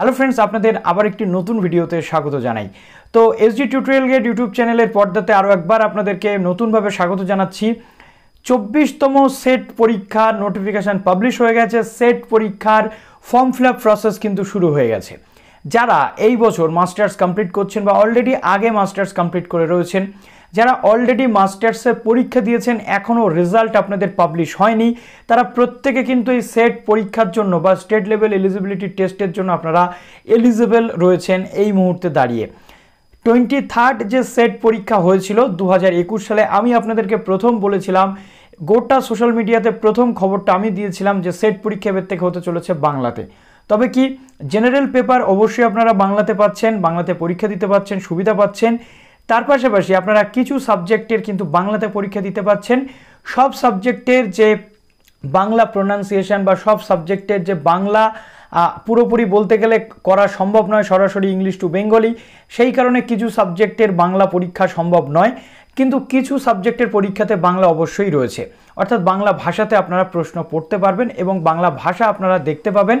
Hello friends, আপনাদের আবার একটি নতুন ভিডিওতে স্বাগত জানাই। তো এসডি টিউটোরিয়াল গাইড ইউটিউব চ্যানেলের পর্দাতে আরও একবার আপনাদেরকে নতুনভাবে স্বাগত জানাচ্ছি। 24তম সেট পরীক্ষার নোটিফিকেশান পাবলিশ হয়ে গেছে। সেট পরীক্ষার ফর্ম ফিল আপ প্রসেস কিন্তু শুরু হয়ে গেছে। যারা এই বছর মাস্টার্স কমপ্লিট করছেন বা অলরেডি আগে মাস্টার্স কমপ্লিট করে রয়েছেন, যারা অলরেডি মাস্টার্সের পরীক্ষা দিয়েছেন, এখনও রেজাল্ট আপনাদের পাবলিশ হয়নি, তারা প্রত্যেকে কিন্তু এই সেট পরীক্ষার জন্য বা স্টেট লেভেল এলিজিবিলিটি টেস্টের জন্য আপনারা এলিজিবল রয়েছেন এই মুহূর্তে দাঁড়িয়ে। 23rd যে সেট পরীক্ষা হয়েছিল 2021 সালে, আমি আপনাদেরকে প্রথম বলেছিলাম, গোটা সোশ্যাল মিডিয়াতে প্রথম খবরটা আমি দিয়েছিলাম যে সেট পরীক্ষা এবার থেকে হতে চলেছে বাংলাতে। তবে কি জেনারেল পেপার অবশ্যই আপনারা বাংলাতে পাচ্ছেন, বাংলাতে পরীক্ষা দিতে পাচ্ছেন, সুবিধা পাচ্ছেন। তার পাশাপাশি আপনারা কিছু সাবজেক্টের কিন্তু বাংলাতে পরীক্ষা দিতে পাচ্ছেন। সব সাবজেক্টের যে বাংলা প্রোনাউন্সিয়েশন বা সব সাবজেক্টের যে বাংলা পুরোপুরি বলতে গেলে করা সম্ভব নয়, সরাসরি ইংলিশ টু বেঙ্গলি, সেই কারণে কিছু সাবজেক্টের বাংলা পরীক্ষা সম্ভব নয়। কিন্তু কিছু সাবজেক্টের পরীক্ষাতে বাংলা অবশ্যই রয়েছে, অর্থাৎ বাংলা ভাষাতে আপনারা প্রশ্ন পড়তে পারবেন এবং বাংলা ভাষা আপনারা দেখতে পাবেন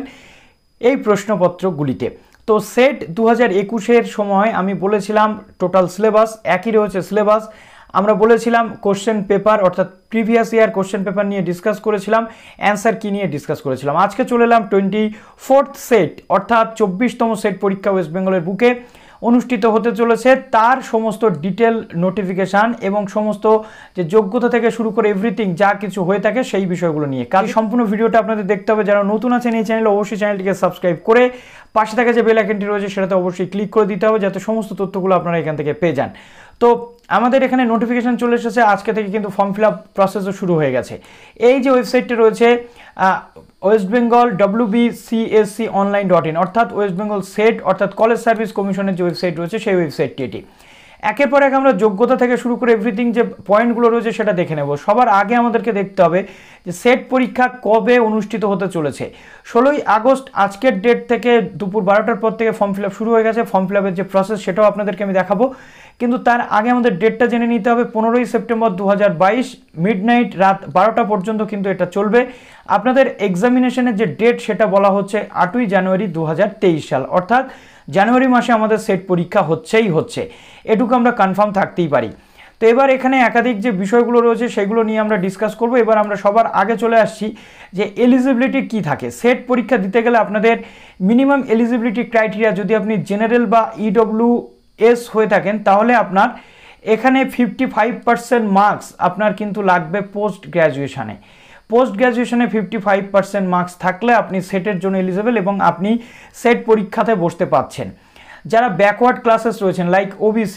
এই প্রশ্নপত্রগুলিতে। তো সেট 2021-এর সময় আমি বলেছিলাম টোটাল সিলেবাস একই রয়েছে। সিলেবাস আমরা বলেছিলাম কোশ্চেন পেপার অর্থাৎ প্রিভিয়াস ইয়ার কোশ্চেন পেপার নিয়ে ডিসকাস করেছিলাম, অ্যান্সার কি নিয়ে ডিসকাস করেছিলাম। আজকে চলে এলাম 24th সেট অর্থাৎ 24তম সেট পরীক্ষা ওয়েস্ট বেঙ্গলের বুকে অনুষ্ঠিত হতে চলেছে, তার সমস্ত ডিটেল নোটিফিকেশান এবং সমস্ত যে যোগ্যতা থেকে শুরু করে এভরিথিং যা কিছু হয়ে থাকে সেই বিষয়গুলো নিয়ে। কাল সম্পূর্ণ ভিডিওটা আপনাদের দেখতে হবে। যারা নতুন আছেন এই চ্যানেলে, অবশ্যই চ্যানেলটিকে সাবস্ক্রাইব করে পাশে থাকা যে বেল আইকনটি রয়েছে সেটাতে অবশ্যই ক্লিক করে দিতে হবে, যাতে সমস্ত তথ্যগুলো আপনারা এখান থেকে পেয়ে যান। তো আমাদের এখানে নোটিফিকেশান চলে এসেছে, আজকে থেকে কিন্তু ফর্ম ফিল আপ প্রসেসও শুরু হয়ে গেছে। এই যে ওয়েবসাইটটি রয়েছে ওয়েস্ট বেঙ্গল WBCSC online.in অর্থাৎ ওয়েস্ট বেঙ্গল সেট অর্থাৎ কলেজ সার্ভিস কমিশনের যে ওয়েবসাইট রয়েছে সেই ওয়েবসাইটটি এটি। একের পর এক আমরা যোগ্যতা থেকে শুরু করে এভরিথিং যে পয়েন্টগুলো রয়েছে সেটা দেখে নেব। সবার আগে আমাদেরকে দেখতে হবে যে সেট পরীক্ষা কবে অনুষ্ঠিত হতে চলেছে। 16ই আগস্ট আজকের ডেট থেকে দুপুর 12টার পর থেকে ফর্ম ফিল আপ শুরু হয়ে গেছে। ফর্ম ফিল আপের যে প্রসেস সেটাও আপনাদেরকে আমি দেখাবো, কিন্তু তার আগে আমাদের ডেটটা জেনে নিতে হবে। 15ই সেপ্টেম্বর 2022 মিডনাইট রাত 12টা পর্যন্ত কিন্তু এটা চলবে। আপনাদের এক্সামিনেশনের যে ডেট সেটা বলা হচ্ছে 8ই জানুয়ারি 2023 সাল, অর্থাৎ জানুয়ারি মাসে আমাদের সেট পরীক্ষা হচ্ছে, এটুকু আমরা কনফার্ম থাকতেই পারি। তো এবার এখানে একাধিক যে বিষয়গুলো রয়েছে সেগুলো নিয়ে আমরা ডিসকাস করব। এবার আমরা সবার আগে চলে আসছি যে এলিজিবিলিটি কি থাকে। সেট পরীক্ষা দিতে গেলে আপনাদের মিনিমাম এলিজিবিলিটি ক্রাইটেরিয়া, যদি আপনি জেনারেল বা EWS হয়ে থাকেন তাহলে আপনার এখানে 55% মার্কস আপনার কিন্তু লাগবে পোস্ট গ্র্যাজুয়েশনে। পোস্ট গ্র্যাজুয়েশনে 55% মার্কস থাকলে আপনি সেটের জন্য এলিজিবল এবং আপনি সেট পরীক্ষাতে বসতে পারছেন। যারা ব্যাকওয়ার্ড ক্লাসেস রয়েছেন লাইক OBC,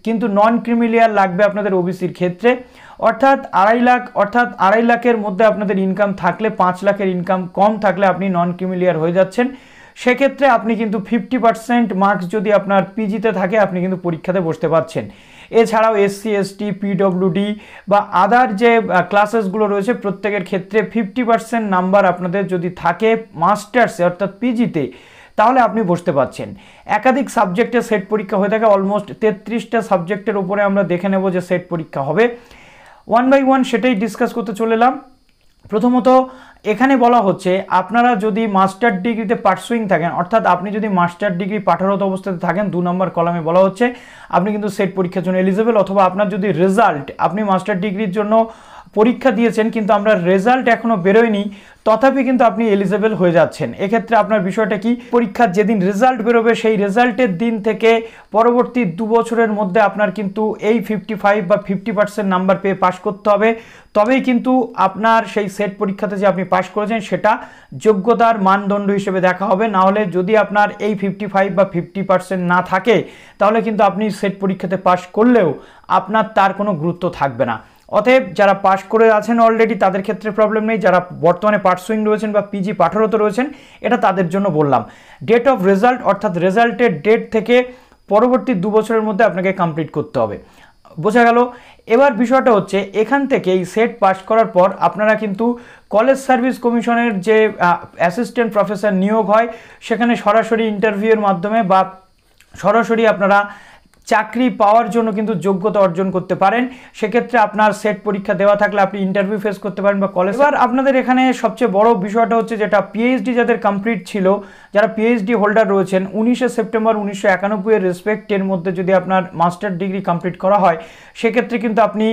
কিন্তু নন ক্রিমিলিয়ার লাগবে আপনাদের OBCর ক্ষেত্রে, অর্থাৎ 2.5 লাখের মধ্যে আপনাদের ইনকাম থাকলে, 5 লাখের ইনকাম কম থাকলে আপনি নন ক্রিমিলিয়ার হয়ে যাচ্ছেন। সেক্ষেত্রে আপনি কিন্তু 50% মার্কস যদি আপনার পিজিতে থাকে আপনি কিন্তু পরীক্ষাতে বসতে পারছেন। এছাড়াও SC ST PWD বা আদার যে ক্লাসেসগুলো রয়েছে প্রত্যেকের ক্ষেত্রে 50% নাম্বার আপনাদের যদি থাকে মাস্টার্সে অর্থাৎ পিজিতে, তাহলে আপনি বসতে পারছেন। একাধিক সাবজেক্টে সেট পরীক্ষা হয়ে থাকে, অলমোস্ট 33টা সাবজেক্টের উপরে আমরা দেখে নেব যে সেট পরীক্ষা হবে। 1 by 1 সেটাই ডিসকাস করতে চলে এলাম। প্রথমত এখানে বলা হচ্ছে আপনারা যদি মাস্টার ডিগ্রিতে পার্সুইং থাকেন, অর্থাৎ আপনি যদি মাস্টার ডিগ্রি পাঠরত অবস্থাতে থাকেন, 2 নম্বর কলামে বলা হচ্ছে আপনি কিন্তু সেট পরীক্ষার জন্য এলিজিবল। অথবা আপনার যদি রেজাল্ট, আপনি মাস্টার ডিগ্রির জন্য পরীক্ষা দিয়েছেন কিন্তু আমরা রেজাল্ট এখনও বেরোয়নি, তথাপি কিন্তু আপনি এলিজিবল হয়ে যাচ্ছেন। এক্ষেত্রে আপনার বিষয়টা কি, পরীক্ষার যেদিন রেজাল্ট বেরোবে সেই রেজাল্টের দিন থেকে পরবর্তী 2 বছরের মধ্যে আপনার কিন্তু এই 55 বা 50% নাম্বার পেয়ে পাশ করতে হবে, তবেই কিন্তু আপনার সেই সেট পরীক্ষাতে যে আপনি পাশ করেছেন সেটা যোগ্যতার মানদণ্ড হিসেবে দেখা হবে। না হলে যদি আপনার এই 55 বা 50% না থাকে তাহলে কিন্তু আপনি সেট পরীক্ষাতে পাশ করলেও আপনার তার কোনো গুরুত্ব থাকবে না। অতএব যারা পাস করে আছেন অলরেডি তাদের ক্ষেত্রে প্রবলেম নেই, যারা বর্তমানে পার্সুইং রয়েছেন বা পিজি পাঠরত রয়েছেন এটা তাদের জন্য বললাম। ডেট অফ রেজাল্ট অর্থাৎ রেজাল্টের ডেট থেকে পরবর্তী 2 বছরের মধ্যে আপনাকে কমপ্লিট করতে হবে, বোঝা গেল। এবার বিষয়টা হচ্ছে এখান থেকে এই সেট পাস করার পর আপনারা কিন্তু কলেজ সার্ভিস কমিশনের যে অ্যাসিস্ট্যান্ট প্রফেসর নিয়োগ হয় সেখানে সরাসরি ইন্টারভিউয়ের মাধ্যমে বা সরাসরি আপনারা চাকরি পাওয়ার জন্য কিন্তু যোগ্যতা অর্জন করতে পারেন। সেক্ষেত্রে আপনার সেট পরীক্ষা দেওয়া থাকলে আপনি ইন্টারভিউ ফেস করতে পারেন বা কলেজ। এবার আপনাদের এখানে সবচেয়ে বড় বিষয়টা হচ্ছে যেটা পিএইচডি যাদের কমপ্লিট ছিল, যারা পিএইচডি হোল্ডার রয়েছেন, 19 সেপ্টেম্বর 1991 এর রেসপেক্টের মধ্যে যদি আপনার মাস্টার ডিগ্রি কমপ্লিট করা হয়, সেক্ষেত্রে কিন্তু আপনি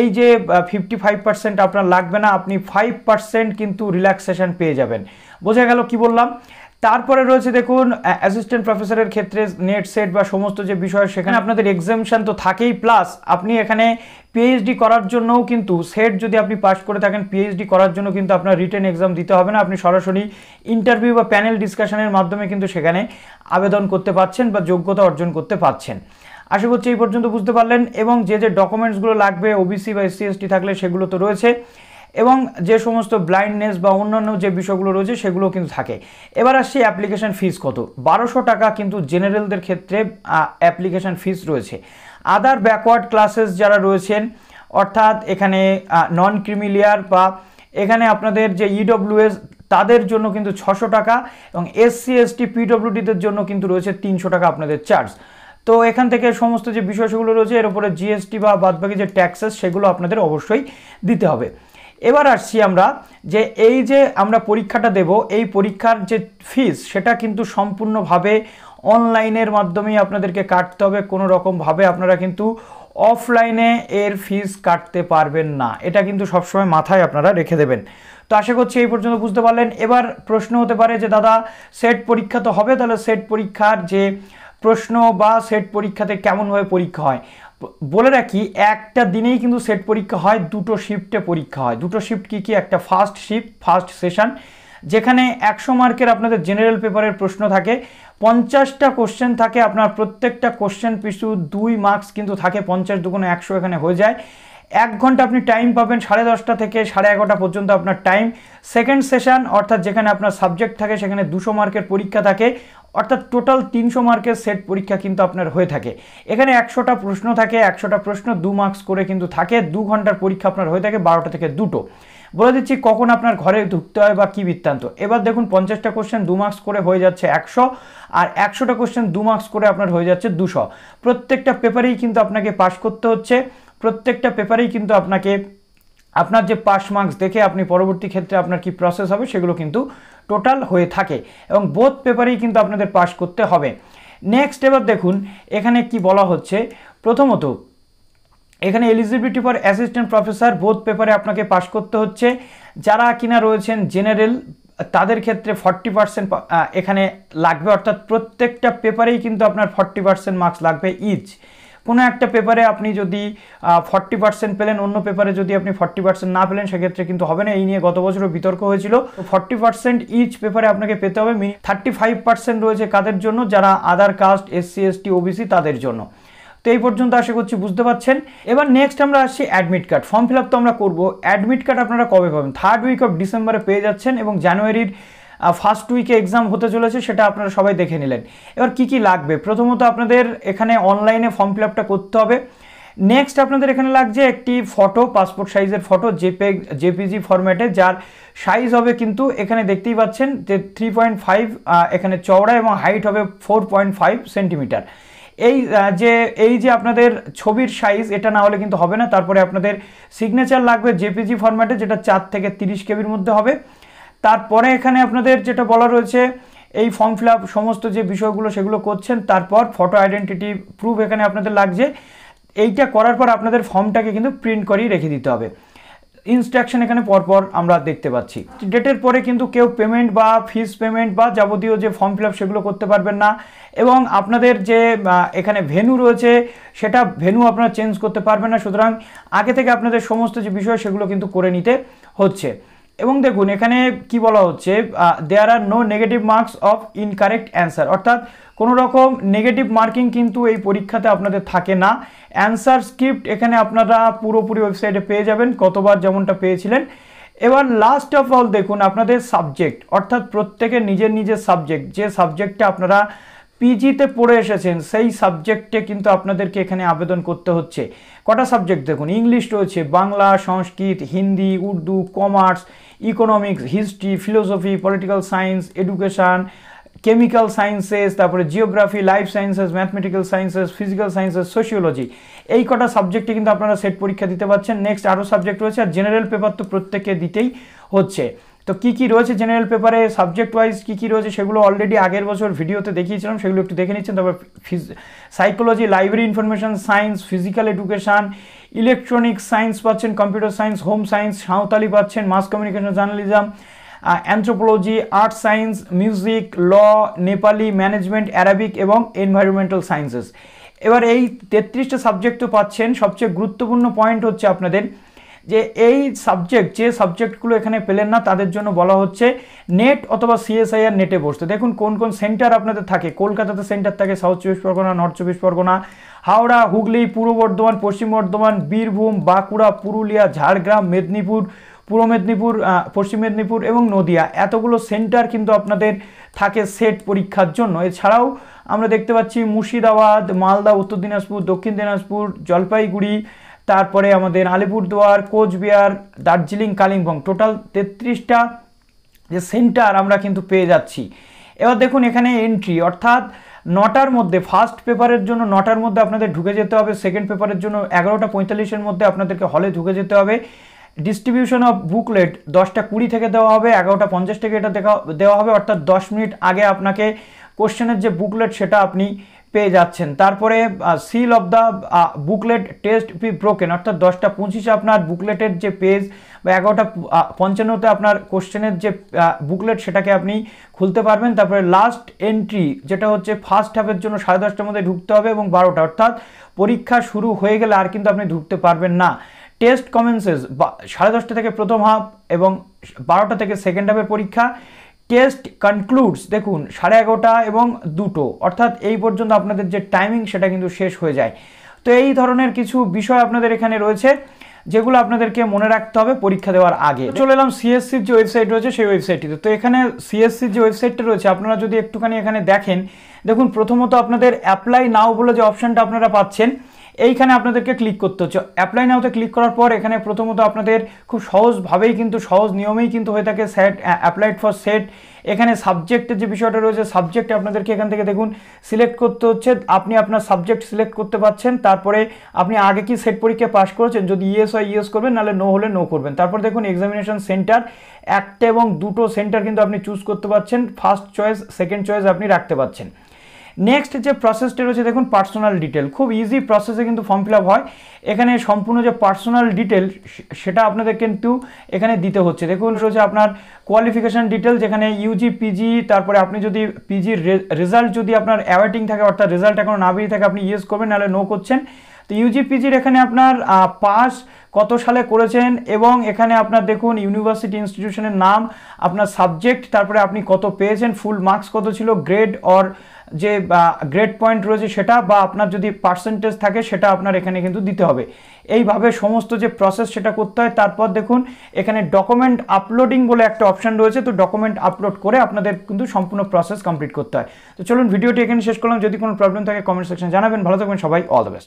এই যে 55% আপনার লাগবে না, আপনি 5% কিন্তু রিল্যাক্সেশন পেয়ে যাবেন। বোঝা গেল কি বললাম? তারপরে রয়েছে দেখুন অ্যাসিস্ট্যান্ট প্রফেসরের ক্ষেত্রে নেট সেট বা সমস্ত যে বিষয়, সেখানে আপনাদের এক্সামশন তো থাকেই, প্লাস আপনি এখানে পিএইচডি করার জন্যও কিন্তু সেট যদি আপনি পাস করে থাকেন, পিএইচডি করার জন্য কিন্তু আপনার রিটেন এক্সাম দিতে হবে না, আপনি সরাসরি ইন্টারভিউ বা প্যানেল ডিসকাশনের মাধ্যমে কিন্তু সেখানে আবেদন করতে পারছেন বা যোগ্যতা অর্জন করতে পারছেন। আশা করছি এই পর্যন্ত বুঝতে পারলেন। এবং যে যে ডকুমেন্টসগুলো লাগবে ওবিসি বা এসসি এসটি থাকলে সেগুলো তো রয়েছে, এবং যে সমস্ত ব্লাইন্ডনেস বা অন্যান্য যে বিষয়গুলো রয়েছে সেগুলো কিন্তু থাকে। এবার আসছি অ্যাপ্লিকেশন ফিস কত। 1200 টাকা কিন্তু জেনারেলদের ক্ষেত্রে অ্যাপ্লিকেশন ফিস রয়েছে। আদার ব্যাকওয়ার্ড ক্লাসেস যারা রয়েছেন, অর্থাৎ এখানে নন ক্রিমিলিয়ার বা এখানে আপনাদের যে ইডব্লিউএস, তাদের জন্য কিন্তু 600 টাকা, এবং এসসি এসটি পিডব্লিউডিদের জন্য কিন্তু রয়েছে 300 টাকা আপনাদের চার্জ। তো এখান থেকে সমস্ত যে বিষয় সেগুলো রয়েছে, এর উপরে জিএসটি বা বাদবাকি যে ট্যাক্সেস সেগুলো আপনাদের অবশ্যই দিতে হবে। এবার আসছি আমরা যে এই যে আমরা পরীক্ষাটা দেব, এই পরীক্ষার যে ফিস সেটা কিন্তু সম্পূর্ণভাবে অনলাইনের মাধ্যমেই আপনাদেরকে কাটতে হবে। কোনো রকমভাবে আপনারা কিন্তু অফলাইনে এর ফিস কাটতে পারবেন না, এটা কিন্তু সবসময় মাথায় আপনারা রেখে দেবেন। তো আশা করছি এই পর্যন্ত বুঝতে পারলেন। এবার প্রশ্ন হতে পারে যে দাদা সেট পরীক্ষা তো হবে, তাহলে সেট পরীক্ষার যে প্রশ্ন বা সেট পরীক্ষাতে কেমনভাবে পরীক্ষা হয় বলে রাখি। একটা দিনেই কিন্তু সেট পরীক্ষা হয়, দুটো শিফটে পরীক্ষা হয়। দুটো শিফট কি কি? একটা ফার্স্ট শিফট, ফার্স্ট সেশন, যেখানে 100 মার্কের আপনাদের জেনারেল পেপারের প্রশ্ন থাকে, 50টা কোশ্চেন থাকে, আপনার প্রত্যেকটা কোশ্চেন পিছু 2 মার্কস কিন্তু থাকে, 50 দুগুণে 100 এখানে হয়ে যায়। 1 ঘন্টা আপনি টাইম পাবেন, 10:30 থেকে 11:30 পর্যন্ত আপনার টাইম। সেকেন্ড সেশন অর্থাৎ যেখানে আপনার সাবজেক্ট থাকে, সেখানে 200 মার্কের পরীক্ষা থাকে, অর্থাৎ টোটাল 300 মার্কের সেট পরীক্ষা কিন্তু আপনার হয়ে থাকে। এখানে 100টা প্রশ্ন থাকে, 100টা প্রশ্ন 2 মার্কস করে কিন্তু থাকে। 2 ঘন্টার পরীক্ষা আপনার হয়ে থাকে 12টা থেকে 2টো। বলে দিচ্ছি কখন আপনার ঘরে ঢুকতে হয় বা কী বৃত্তান্ত। এবার দেখুন 50টা কোশ্চেন 2 মার্কস করে হয়ে যাচ্ছে 100, আর 100টা কোশ্চেন 2 মার্কস করে আপনার হয়ে যাচ্ছে 200। প্রত্যেকটা পেপারেই কিন্তু আপনাকে পাস করতে হচ্ছে, প্রত্যেকটা পেপারেই কিন্তু আপনাকে আপনার যে পাস মার্কস দেখে আপনি পরবর্তী ক্ষেত্রে আপনার কি প্রসেস হবে সেগুলো কিন্তু টোটাল হয়ে থাকে, এবং বোথ পেপারেই কিন্তু আপনাদের পাস করতে হবে। নেক্সট এবার দেখুন এখানে কি বলা হচ্ছে। প্রথমত এখানে eligibility for assistant professor both পেপারে আপনাকে পাস করতে হচ্ছে। যারা কিনা রয়েছেন জেনারেল, তাদের ক্ষেত্রে 40% এখানে লাগবে, অর্থাৎ প্রত্যেকটা পেপারেই কিন্তু আপনার 40% মার্কস লাগবে ইচ। কোনো একটা পেপারে আপনি যদি 40% পেলেন, অন্য পেপারে যদি আপনি 40% না পেলেন, সেক্ষেত্রে কিন্তু হবে না। এই নিয়ে গত বছরও বিতর্ক হয়েছিল। 40% ইচ পেপারে আপনাকে পেতে হবে। 35% রয়েছে কাদের জন্য? যারা আদার কাস্ট, এসসি এসটি ওবিসি, তাদের জন্য। তো এই পর্যন্ত আশা করছি বুঝতে পারছেন। এবার নেক্সট আমরা আসছি admit card. Form fill up তো আমরা করবো, অ্যাডমিট কার্ড আপনারা কবে পাবেন? 3rd উইক অফ ডিসেম্বরে পেয়ে যাচ্ছেন, এবং জানুয়ারির ফার্স্ট উইকে এক্সাম হতে চলেছে, সেটা আপনারা সবাই দেখে নিলেন। এবার কি কি লাগবে? প্রথমত আপনাদের এখানে অনলাইনে ফর্ম ফিল আপটা করতে হবে। নেক্সট আপনাদের এখানে লাগছে একটি ফটো, পাসপোর্ট সাইজের ফটো, জেপিজি ফরম্যাটে, যার সাইজ হবে কিন্তু এখানে দেখতেই পাচ্ছেন যে 3.5 এখানে চওড়া, এবং হাইট হবে 4.5 সেন্টিমিটার। এই যে আপনাদের ছবির সাইজ, এটা না হলে কিন্তু হবে না। তারপরে আপনাদের সিগনেচার লাগবে জেপিজি ফরম্যাটে, যেটা 4 থেকে 30 কেবির মধ্যে হবে। তারপরে এখানে আপনাদের যেটা বলা রয়েছে, এই ফর্ম ফিল আপ সমস্ত যে বিষয়গুলো সেগুলো করছেন, তারপর ফটো আইডেন্টিটি প্রুফ এখানে আপনাদের লাগছে। এইটা করার পর আপনাদের ফর্মটাকে কিন্তু প্রিন্ট করেই রেখে দিতে হবে। ইনস্ট্রাকশন এখানে পরপর আমরা দেখতে পাচ্ছি। ডেটের পরে কিন্তু কেউ পেমেন্ট বা ফিস পেমেন্ট বা যাবতীয় যে ফর্ম ফিল আপ সেগুলো করতে পারবেন না, এবং আপনাদের যে এখানে ভেন্যু রয়েছে সেটা ভেন্যু আপনারা চেঞ্জ করতে পারবেন না। সুতরাং আগে থেকে আপনাদের সমস্ত যে বিষয় সেগুলো কিন্তু করে নিতে হচ্ছে। এবং দেখুন এখানে কি বলা হচ্ছে, there are no negative marks of incorrect answer, অর্থাৎ কোনো রকম নেগেটিভ মার্কিং কিন্তু এই পরীক্ষাতে আপনাদের থাকে না। অ্যান্সার স্ক্রিপ্ট এখানে আপনারা পুরোপুরি ওয়েবসাইটে পেয়ে যাবেন, কতবার যেমনটা পেয়েছিলেন। এবার লাস্ট অফ অল দেখুন আপনাদের সাবজেক্ট, অর্থাৎ প্রত্যেকের নিজের নিজের সাবজেক্ট, যে সাবজেক্টে আপনারা পিজিতে পড়ে এসেছেন সেই সাবজেক্টে কিন্তু আপনাদেরকে এখানে আবেদন করতে হচ্ছে। কটা সাবজেক্ট দেখুন, ইংলিশ রয়েছে, Bangla, Sanskrit, Hindi, Urdu, commerce, economics, history, philosophy, political science, education, chemical sciences, তারপরে geography, life sciences, mathematical sciences, physical sciences, sociology, এই কটা সাবজেক্টে কিন্তু আপনারা সেট পরীক্ষা দিতে পারছেন। নেক্সট আরও সাবজেক্ট রয়েছে, আর জেনারেল পেপার তো প্রত্যেককে দিতেই হচ্ছে। তো কী কী রয়েছে জেনারেল পেপারে সাবজেক্ট ওয়াইজ কী কী রয়েছে সেগুলো অলরেডি আগের বছর ভিডিওতে দেখিয়েছিলাম, সেগুলো একটু দেখে নিচ্ছেন। তারপর psychology, library information science, physical education, electronics science পাচ্ছেন, computer science, home science, Santali পাচ্ছেন, mass communication journalism, anthropology, art science, music, law, Nepali, management, Arabic এবং এনভায়রনমেন্টাল সায়েন্সেস। এবার এই 33টা সাবজেক্ট তো পাচ্ছেন। সবচেয়ে গুরুত্বপূর্ণ পয়েন্ট হচ্ছে আপনাদের যে এই সাবজেক্ট, যে সাবজেক্টগুলো এখানে পেলেন না তাদের জন্য বলা হচ্ছে নেট অথবা সিএসআইআর নেটে বসতে। দেখুন কোন কোন সেন্টার আপনাদের থাকে। কলকাতাতে সেন্টার থাকে, সাউথ চব্বিশ পরগনা, নর্থ চব্বিশ পরগনা, হাওড়া, হুগলি, পূর্ব বর্ধমান, পশ্চিম বর্ধমান, বীরভূম, বাঁকুড়া, পুরুলিয়া, ঝাড়গ্রাম, মেদিনীপুর, পূর্ব মেদিনীপুর, পশ্চিম মেদিনীপুর এবং নদিয়া, এতগুলো সেন্টার কিন্তু আপনাদের থাকে সেট পরীক্ষার জন্য। এছাড়াও আমরা দেখতে পাচ্ছি মুর্শিদাবাদ, মালদা, উত্তর দিনাজপুর, দক্ষিণ দিনাজপুর, জলপাইগুড়ি, তারপরে আমাদের আলিপুরদুয়ার, কোচবিহার, দার্জিলিং, কালিম্পং, টোটাল 33টা যে সেন্টার আমরা কিন্তু পেয়ে যাচ্ছি। এবার দেখুন এখানে এন্ট্রি, অর্থাৎ 9টার মধ্যে ফার্স্ট পেপারের জন্য 9টার মধ্যে আপনাদের ঢুকে যেতে হবে, সেকেন্ড পেপারের জন্য 11:45-এর মধ্যে আপনাদেরকে হলে ঢুকে যেতে হবে। ডিস্ট্রিবিউশন অফ বুকলেট 10:20 থেকে দেওয়া হবে, 11:50 থেকে এটা দেওয়া হবে, অর্থাৎ 10 মিনিট আগে আপনাকে কোশ্চেনের যে বুকলেট সেটা আপনি পেয়ে যাচ্ছেন। তারপরে seal of the booklet test B broken, অর্থাৎ 10:25 আপনার বুকলেটের যে পেজ বা 11:55-তে আপনার কোশ্চেনের যে বুকলেট সেটাকে আপনি খুলতে পারবেন। তারপরে লাস্ট এন্ট্রি যেটা হচ্ছে ফার্স্ট হাফের জন্য 10:30টার মধ্যে ঢুকতে হবে এবং 12টা, অর্থাৎ পরীক্ষা শুরু হয়ে গেলে আর কিন্তু আপনি ঢুকতে পারবেন না। টেস্ট কমেন্সেস 10:30 থেকে প্রথম হাফ এবং 12টা থেকে সেকেন্ড হাফের পরীক্ষা। টেস্ট কনক্লুডস দেখুন 11:30 এবং 2টো, অর্থাৎ এই পর্যন্ত আপনাদের যে টাইমিং সেটা কিন্তু শেষ হয়ে যায়। তো এই ধরনের কিছু বিষয় আপনাদের এখানে রয়েছে যেগুলো আপনাদেরকে মনে রাখতে হবে পরীক্ষা দেওয়ার আগে। চলে এলাম সিএসসির যে ওয়েবসাইট রয়েছে সেই ওয়েবসাইটটিতে। তো এখানে সিএসসির যে ওয়েবসাইটটা রয়েছে আপনারা যদি একটুখানি এখানে দেখেন, দেখুন প্রথমত আপনাদের অ্যাপ্লাই নাও বলে যে অপশানটা আপনারা পাচ্ছেন এইখানে আপনাদেরকে ক্লিক করতে হচ্ছে। অ্যাপ্লাই নাওতে ক্লিক করার পর এখানে প্রথমত আপনাদের খুব সহজভাবেই কিন্তু সহজ নিয়মেই কিন্তু হয়ে থাকে সেট অ্যাপ্লাইড ফর সেট। এখানে সাবজেক্টের যে বিষয়টা রয়েছে সাবজেক্ট আপনাদেরকে এখান থেকে দেখুন সিলেক্ট করতে হচ্ছে, আপনি আপনার সাবজেক্ট সিলেক্ট করতে পারছেন। তারপরে আপনি আগে কি সেট পরীক্ষা পাস করেছেন, যদি ইয়েস হয় ইয়েস করবেন, নাহলে নো হলে নো করবেন। তারপর দেখুন এক্সামিনেশন সেন্টার, একটা এবং দুটো সেন্টার কিন্তু আপনি চুজ করতে পারছেন, ফার্স্ট চয়েস সেকেন্ড চয়েস আপনি রাখতে পারছেন। নেক্সট যে প্রসেসটা রয়েছে দেখুন পার্সোনাল ডিটেল, খুব ইজি প্রসেসে কিন্তু ফর্ম ফিল আপ হয়। এখানে সম্পূর্ণ যে পার্সোনাল ডিটেল সেটা আপনাদের কিন্তু এখানে দিতে হচ্ছে। দেখুন রয়েছে আপনার কোয়ালিফিকেশান ডিটেল, যেখানে ইউজি, পিজি, তারপরে আপনি যদি পিজির রেজাল্ট যদি আপনার অ্যাওয়েটিং থাকে, অর্থাৎ রেজাল্ট এখনও না বেরিয়ে থাকে, আপনি ইয়েস করবেন, নাহলে নো করছেন। তো ইউজি পিজির এখানে আপনার পাস কত সালে করেছেন এবং এখানে আপনার দেখুন ইউনিভার্সিটি ইনস্টিটিউশনের নাম, আপনার সাবজেক্ট, তারপরে আপনি কত পেয়েছেন, ফুল মার্কস কত ছিল, গ্রেড অর যে গ্রেড পয়েন্ট রয়েছে সেটা, বা আপনার যদি পার্সেন্টেজ থাকে সেটা আপনার এখানে কিন্তু দিতে হবে। এইভাবে সমস্ত যে প্রসেস সেটা করতে হয়। তারপর দেখুন এখানে ডকুমেন্ট আপলোডিং বলে একটা অপশান রয়েছে, তো ডকুমেন্ট আপলোড করে আপনাদের কিন্তু সম্পূর্ণ প্রসেস কমপ্লিট করতে হয়। তো চলুন ভিডিওটি এখানে শেষ করলাম। যদি কোনো প্রবলেম থাকে কমেন্ট সেকশনে জানাবেন। ভালো থাকবেন সবাই, অল দ্য বেস্ট।